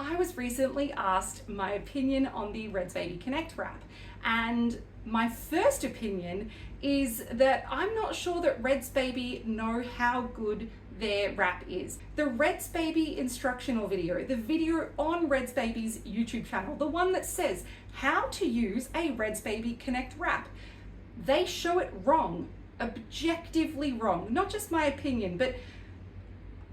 I was recently asked my opinion on the Redsbaby Connect wrap, and my first opinion is that I'm not sure that Redsbaby know how good their wrap is. The Redsbaby instructional video, the video on Redsbaby's YouTube channel, the one that says how to use a Redsbaby Connect wrap, they show it wrong, objectively wrong. Not just my opinion, but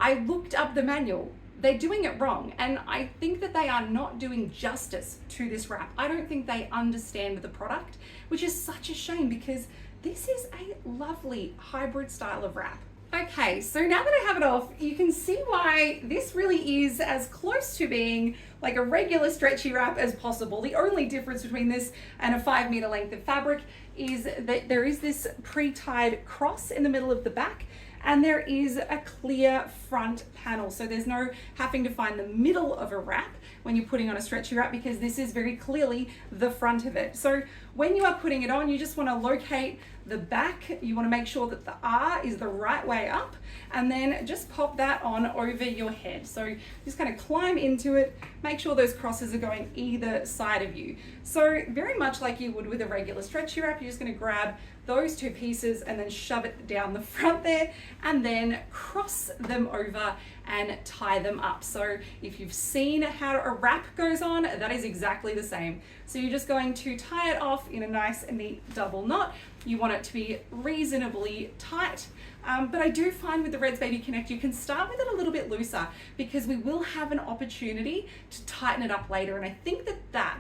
I looked up the manual. They're doing it wrong, and I think that they are not doing justice to this wrap. I don't think they understand the product, which is such a shame because this is a lovely hybrid style of wrap. Okay, so now that I have it off, you can see why this really is as close to being like a regular stretchy wrap as possible. The only difference between this and a 5 meter length of fabric is that there is this pre-tied cross in the middle of the back, and there is a clear front panel. So there's no having to find the middle of a wrap when you're putting on a stretchy wrap, because this is very clearly the front of it. So when you are putting it on, you just want to locate the back. You want to make sure that the R is the right way up, and then just pop that on over your head. So just kind of climb into it, make sure those crosses are going either side of you. So very much like you would with a regular stretchy wrap, you're just going to grab those two pieces and then shove it down the front there, and then cross them over and tie them up. So if you've seen how a wrap goes on, that is exactly the same. So you're just going to tie it off in a nice and neat double knot. You want it to be reasonably tight, but I do find with the Redsbaby Connect, you can start with it a little bit looser because we will have an opportunity to tighten it up later. And I think that that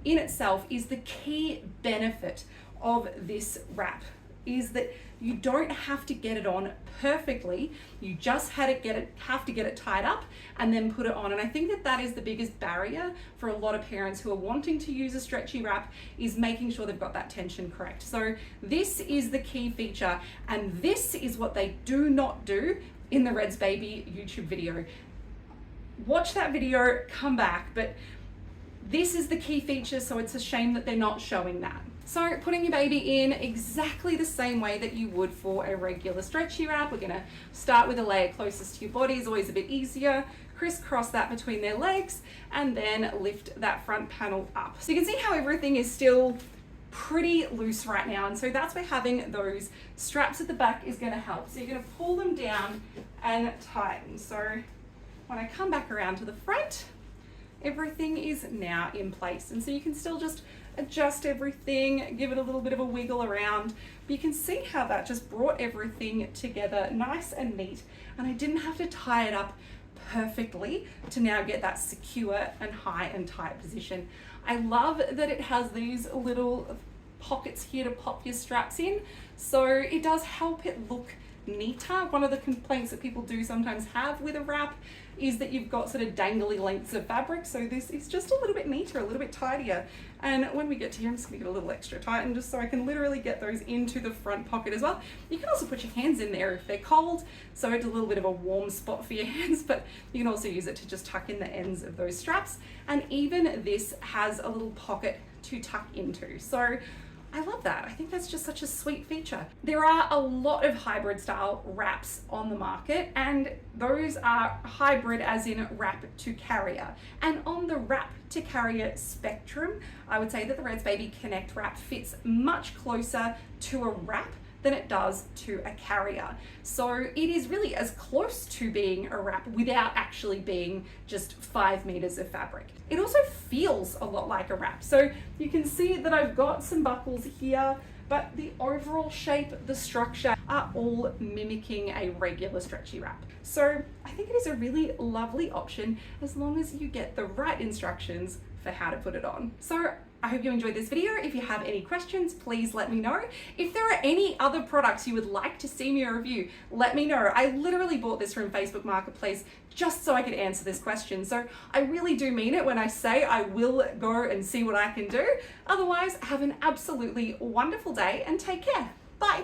in itself is the key benefit of this wrap, is that you don't have to get it on perfectly. You just have to get it tied up and then put it on. And I think that that is the biggest barrier for a lot of parents who are wanting to use a stretchy wrap, is making sure they've got that tension correct. So this is the key feature, and this is what they do not do in the Redsbaby YouTube video. Watch that video, come back, but this is the key feature, so it's a shame that they're not showing that. So putting your baby in exactly the same way that you would for a regular stretchy wrap. We're gonna start with a layer closest to your body, is always a bit easier. Crisscross that between their legs and then lift that front panel up. So you can see how everything is still pretty loose right now, and so that's where having those straps at the back is gonna help. So you're gonna pull them down and tighten. So when I come back around to the front, everything is now in place, and so you can still just adjust everything, give it a little bit of a wiggle around. But you can see how that just brought everything together nice and neat, and I didn't have to tie it up perfectly to now get that secure and high and tight position. I love that it has these little pockets here to pop your straps in, so it does help it look neater. One of the complaints that people do sometimes have with a wrap is that you've got sort of dangly lengths of fabric, so this is just a little bit neater, a little bit tidier. And when we get to here, I'm just gonna get a little extra tighten just so I can literally get those into the front pocket as well. You can also put your hands in there if they're cold, so it's a little bit of a warm spot for your hands, but you can also use it to just tuck in the ends of those straps. And even this has a little pocket to tuck into. So I love that. I think that's just such a sweet feature. There are a lot of hybrid style wraps on the market, and those are hybrid as in wrap to carrier. And on the wrap to carrier spectrum, I would say that the Redsbaby Connect wrap fits much closer to a wrap than it does to a carrier. So it is really as close to being a wrap without actually being just 5 meters of fabric. It also feels a lot like a wrap. So you can see that I've got some buckles here, but the overall shape, the structure are all mimicking a regular stretchy wrap. So I think it is a really lovely option as long as you get the right instructions for how to put it on. So I hope you enjoyed this video. If you have any questions, please let me know. If there are any other products you would like to see me review, let me know. I literally bought this from Facebook Marketplace just so I could answer this question. So I really do mean it when I say I will go and see what I can do. Otherwise, have an absolutely wonderful day and take care. Bye.